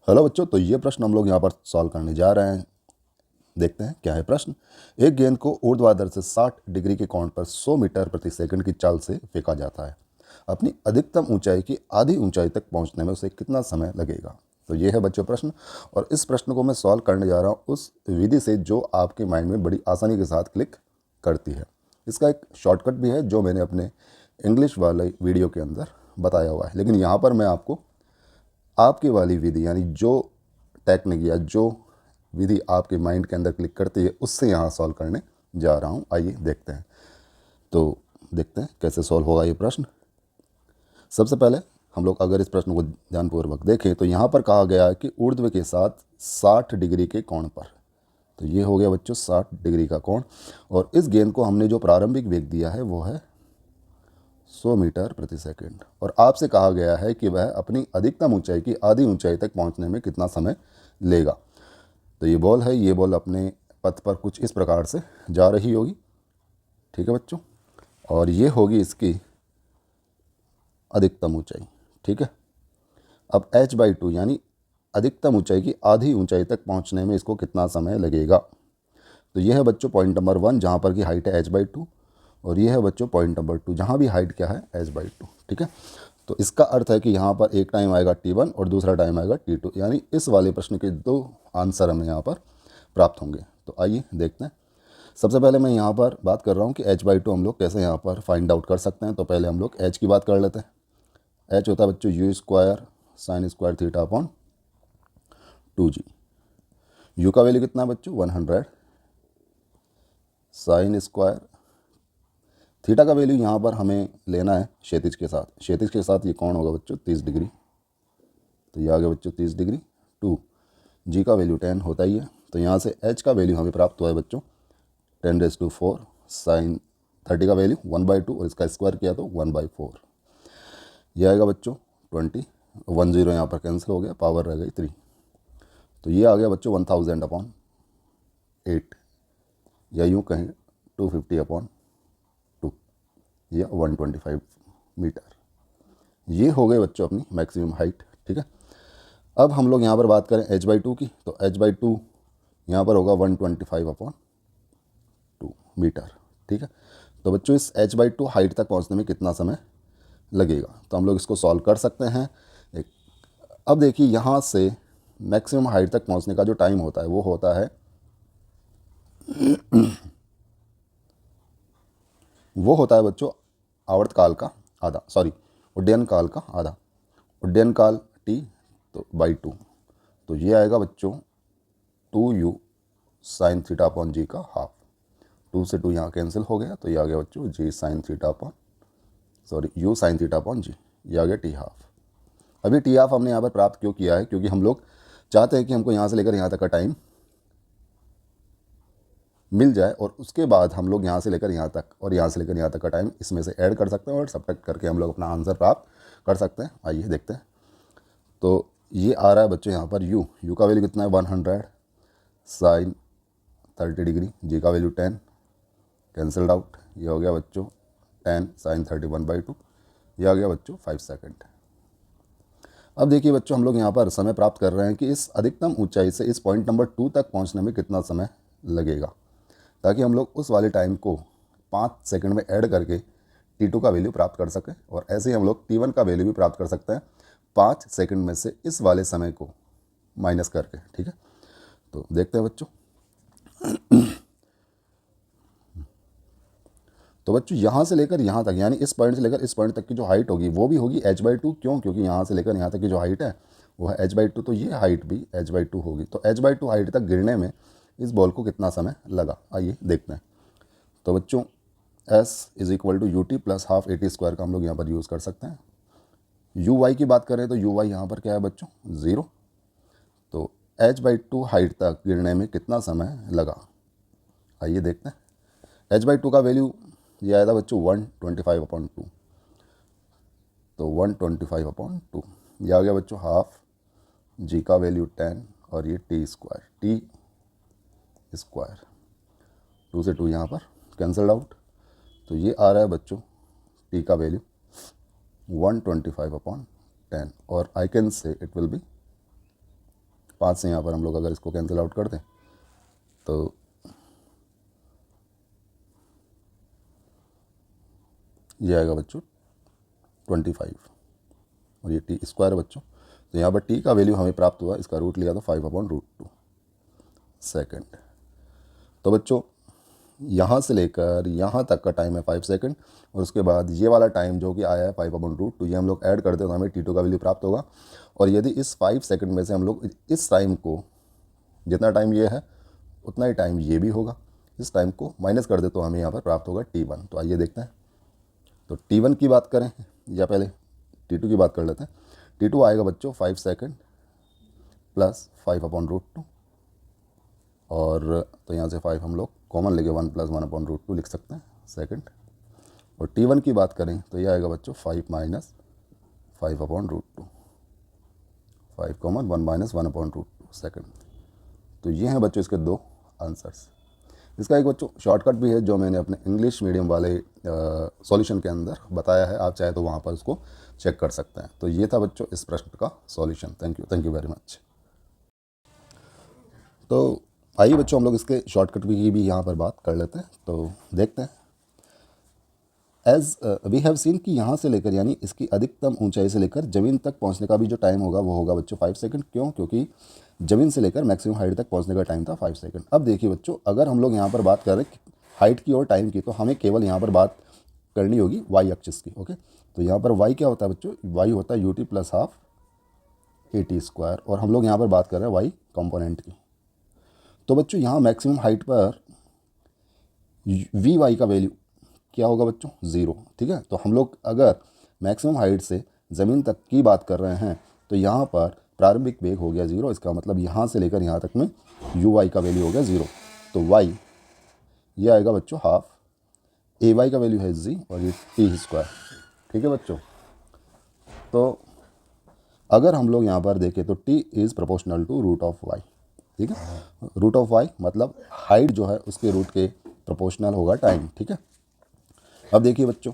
Hello बच्चों, तो ये प्रश्न हम लोग यहाँ पर सॉल्व करने जा रहे हैं। देखते हैं क्या है प्रश्न। एक गेंद को ऊर्ध्वाधर से 60 डिग्री के कोण पर 100 मीटर प्रति सेकंड की चाल से फेंका जाता है। अपनी अधिकतम ऊंचाई की आधी ऊंचाई तक पहुंचने में उसे कितना समय लगेगा। तो ये है बच्चों प्रश्न, और इस प्रश्न को मैं सॉल्व करने जा रहा हूँ उस विधि से जो आपके माइंड में बड़ी आसानी के साथ क्लिक करती है। इसका एक शॉर्टकट भी है जो मैंने अपने इंग्लिश वाले वीडियो के अंदर बताया हुआ है, लेकिन यहाँ पर मैं आपको आपकी वाली विधि यानी जो टेक्निक या जो विधि आपके माइंड के अंदर क्लिक करती है उससे यहाँ सॉल्व करने जा रहा हूँ। आइए देखते हैं। तो देखते हैं कैसे सॉल्व होगा ये प्रश्न। सबसे पहले हम लोग अगर इस प्रश्न को ध्यानपूर्वक देखें तो यहाँ पर कहा गया है कि ऊर्ध्व के साथ 60 डिग्री के कोण पर। तो ये हो गया बच्चों 60 डिग्री का कोण, और इस गेंद को हमने जो प्रारंभिक वेग दिया है वो है 100 मीटर प्रति सेकंड, और आपसे कहा गया है कि वह अपनी अधिकतम ऊंचाई की आधी ऊंचाई तक पहुंचने में कितना समय लेगा। तो ये बॉल है, ये बॉल अपने पथ पर कुछ इस प्रकार से जा रही होगी, ठीक है बच्चों, और ये होगी इसकी अधिकतम ऊंचाई, ठीक है। अब h/2 यानी अधिकतम ऊंचाई की आधी ऊंचाई तक पहुंचने में इसको कितना समय लगेगा। तो ये है बच्चों पॉइंट नंबर 1 जहाँ पर की हाइट है h/2, और ये है बच्चों पॉइंट नंबर 2 जहाँ भी हाइट क्या है h/2, ठीक है। तो इसका अर्थ है कि यहाँ पर एक टाइम आएगा t1 और दूसरा टाइम आएगा t2, यानी इस वाले प्रश्न के दो आंसर हमें यहाँ पर प्राप्त होंगे। तो आइए देखते हैं। सबसे पहले मैं यहाँ पर बात कर रहा हूँ कि h/2 हम लोग कैसे यहाँ पर फाइंड आउट कर सकते हैं। तो पहले हम लोग h की बात कर लेते हैं। h होता है बच्चों u² sin square theta upon 2g। u का वैल्यू कितना है बच्चों 100 साइन स्क्वायर। थीटा का वैल्यू यहाँ पर हमें लेना है क्षैतिज के साथ। क्षैतिज के साथ ये कौन होगा बच्चों 30 डिग्री। तो ये आ गया बच्चों 30 डिग्री। 2 जी का वैल्यू 10 होता ही है। तो यहाँ से h का वैल्यू हमें प्राप्त हुआ है बच्चों 10⁻⁴ साइन 30 का वैल्यू 1/2 और इसका स्क्वायर किया तो 1/4। ये आएगा बच्चों 20। 10 यहाँ पर कैंसिल हो गया, पावर रह गई 3। तो ये आ गया बच्चों 1000/8, या यूँ कहें 250/2 या 125 मीटर। ये हो गए बच्चों अपनी मैक्सिमम हाइट, ठीक है। अब हम लोग यहाँ पर बात करें h/2 की, तो h/2 यहाँ पर होगा 125/2 मीटर, ठीक है। तो बच्चों इस h/2 हाइट तक पहुँचने में कितना समय लगेगा, तो हम लोग इसको सॉल्व कर सकते हैं। एक अब देखिए यहाँ से मैक्सिमम हाइट तक पहुँचने का जो टाइम होता है वो होता है बच्चों आवर्तकाल का आधा, सॉरी उड्डयन काल का आधा। उड्डयन काल t तो /2, तो ये आएगा बच्चों 2u साइन थीटा अपॉन जी का हाफ। 2 से 2 यहाँ कैंसिल हो गया, तो ये आ गया बच्चों u साइन थीटा अपॉन जी। ये आ गया t हाफ। अभी t हाफ हमने यहाँ पर प्राप्त क्यों किया है, क्योंकि हम लोग चाहते हैं कि हमको यहाँ से लेकर यहाँ तक का टाइम मिल जाए, और उसके बाद हम लोग यहाँ से लेकर यहाँ तक और यहाँ से लेकर यहाँ तक का टाइम इसमें से ऐड कर सकते हैं और सब्ट्रैक्ट करके हम लोग अपना आंसर प्राप्त कर सकते हैं। आइए देखते हैं। तो ये आ रहा है बच्चों यहाँ पर u का वैल्यू कितना है 100 साइन 30 डिग्री, जी का वैल्यू 10 कैंसल्ड आउट। ये हो गया बच्चों 10 साइन 31/2। ये आ गया बच्चों 5 सेकंड। अब देखिए बच्चों हम लोग यहाँ पर समय प्राप्त कर रहे हैं कि इस अधिकतम ऊंचाई से इस पॉइंट नंबर 2 तक पहुँचने में कितना समय लगेगा, ताकि हम लोग उस वाले टाइम को 5 सेकंड में ऐड करके t2 का वैल्यू प्राप्त कर सकें, और ऐसे ही हम लोग t1 का वैल्यू भी प्राप्त कर सकते हैं 5 सेकंड में से इस वाले समय को माइनस करके, ठीक है। तो देखते हैं बच्चों। तो बच्चों यहाँ से लेकर यहाँ तक यानी इस पॉइंट से लेकर इस पॉइंट तक की जो हाइट होगी वो भी होगी h/2। क्यों? क्योंकि यहाँ से लेकर यहाँ तक की जो हाइट है वो है h/2, तो ये हाइट भी h/2 होगी। तो h/2 हाइट तक गिरने में इस बॉल को कितना समय लगा, आइए देखते हैं। तो बच्चों s = ut + हाफ at² का हम लोग यहाँ पर यूज़ कर सकते हैं। uy की बात करें तो uy यहाँ पर क्या है बच्चों 0। तो h/2 हाइट तक गिरने में कितना समय लगा, आइए देखते हैं। h/2 का वैल्यू ये आया था बच्चों 125/2, तो 125/2 ये आ गया बच्चों हाफ। जी का वैल्यू 10 और ये t स्क्वायर 2 से 2 यहाँ पर कैंसल्ड आउट। तो ये आ रहा है बच्चों t का वैल्यू 125/10, और I can say it will be 5 से यहाँ पर हम लोग अगर इसको कैंसिल आउट कर दें तो ये आएगा बच्चों 25 और ये टी स्क्वायर बच्चों। तो यहाँ पर टी का वैल्यू हमें प्राप्त हुआ, इसका रूट लिया तो 5/√2 सेकेंड। तो बच्चों यहाँ से लेकर यहाँ तक का टाइम है 5 सेकंड और उसके बाद ये वाला टाइम जो कि आया है 5/√2, ये हम लोग ऐड करते हैं तो हमें T2 का वैल्यू प्राप्त होगा। और यदि इस 5 सेकंड में से हम लोग इस टाइम को, जितना टाइम ये है उतना ही टाइम ये भी होगा, इस टाइम को माइनस कर दे तो हमें यहाँ पर प्राप्त होगा T1। तो आइए देखते हैं। तो T1 की बात करें या पहले T2 की बात कर लेते हैं। T2 आएगा बच्चों 5 सेकंड प्लस 5/√2 और तो यहाँ से 5 हम लोग कॉमन लेके 1 + 1/√2 लिख सकते हैं सेकंड। और T1 की बात करें तो ये आएगा बच्चों 5 - 5/√2, 5 कॉमन 1 - 1/√2 सेकंड। तो ये हैं बच्चों इसके दो आंसर्स। इसका एक बच्चों शॉर्टकट भी है जो मैंने अपने इंग्लिश मीडियम वाले सॉल्यूशन के अंदर बताया है, आप चाहे तो वहाँ पर उसको चेक कर सकते हैं। तो ये था बच्चों इस प्रश्न का solution. Thank you very much. तो आइए बच्चों हम लोग इसके शॉर्टकट की भी यहाँ पर बात कर लेते हैं। तो देखते हैं। एज वी हैव सीन कि यहाँ से लेकर यानी इसकी अधिकतम ऊंचाई से लेकर ज़मीन तक पहुँचने का भी जो टाइम होगा वो होगा बच्चों 5 सेकंड। क्यों? क्योंकि ज़मीन से लेकर मैक्सिमम हाइट तक पहुँचने का टाइम था 5 सेकंड। अब देखिए बच्चों, अगर हम लोग यहाँ पर बात करें हाइट की और टाइम की तो हमें केवल यहाँ पर बात करनी होगी वाई एक्सिस की। ओके, तो यहाँ पर वाई क्या होता है बच्चों? वाई होता है ut + ½ AT² और हम लोग यहाँ पर बात कर रहे हैं वाई कंपोनेंट की। तो बच्चों यहाँ मैक्सिमम हाइट पर वी वाई का वैल्यू क्या होगा बच्चों? 0। ठीक है, तो हम लोग अगर मैक्सिमम हाइट से ज़मीन तक की बात कर रहे हैं तो यहाँ पर प्रारंभिक वेग हो गया 0। इसका मतलब यहाँ से लेकर यहाँ तक में यू वाई का वैल्यू हो गया 0। तो वाई ये आएगा बच्चों ½ ए वाई का वैल्यू है जी और ये T²। ठीक है बच्चों, तो अगर हम लोग यहाँ पर देखें तो T is proportional to √y। ठीक है, √y मतलब हाइट जो है उसके रूट के प्रोपोर्शनल होगा टाइम। ठीक है, अब देखिए बच्चों,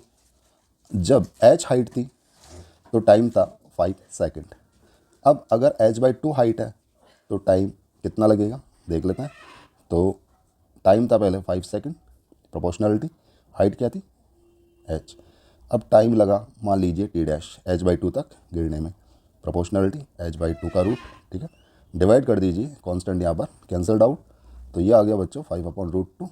जब h हाइट थी तो टाइम था 5 सेकंड। अब अगर h/2 हाइट है तो टाइम कितना लगेगा देख लेते हैं। तो टाइम था पहले 5 सेकंड, प्रोपोर्शनलिटी, हाइट क्या थी h। अब टाइम लगा मान लीजिए T' h/2 तक गिरने में, प्रोपोर्शनलिटी h/2 का रूट। ठीक है, डिवाइड कर दीजिए, कांस्टेंट यहाँ पर कैंसल्ड आउट, तो ये आ गया बच्चों 5/√2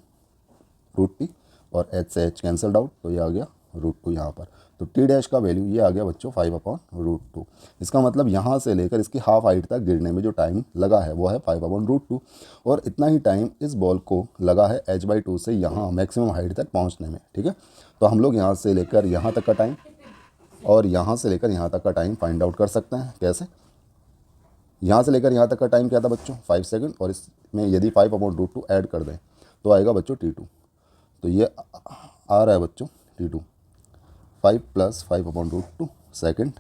√t और h से h कैंसल्ड आउट, तो ये आ गया √2 यहाँ पर। तो T' का वैल्यू ये आ गया बच्चों 5/√2। इसका मतलब यहाँ से लेकर इसकी हाफ हाइट तक गिरने में जो टाइम लगा है वो है 5/√2 और इतना ही टाइम इस बॉल को लगा है h/2 से यहाँ मैक्सिमम हाइट तक पहुँचने में। ठीक है, तो हम लोग यहाँ से लेकर यहाँ तक का टाइम और यहाँ से लेकर यहाँ तक का टाइम फाइंड आउट कर सकते हैं। कैसे? यहाँ से लेकर यहाँ तक का टाइम क्या था बच्चों? 5 सेकंड और इसमें यदि 5/√2 ऐड कर दें तो आएगा बच्चों T2। तो ये आ रहा है बच्चों T2 5 + 5/√2 सेकंड।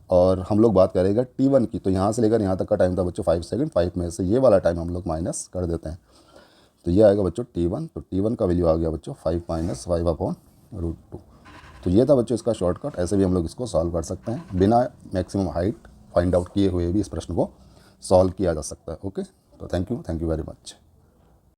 और हम लोग बात करेंगे T1 की, तो यहाँ से लेकर यहाँ तक का टाइम था बच्चों 5 सेकंड। 5 में से ये वाला टाइम हम लोग माइनस कर देते हैं तो ये आएगा बच्चों T1। तो T1 का वैल्यू आ गया बच्चों 5 - 5/√2। तो ये था बच्चों इसका शॉर्टकट। ऐसे भी हम लोग इसको सॉल्व कर सकते हैं, बिना मैक्सिमम हाइट फाइंड आउट किए हुए भी इस प्रश्न को सॉल्व किया जा सकता है। ओके, तो थैंक यू वेरी मच।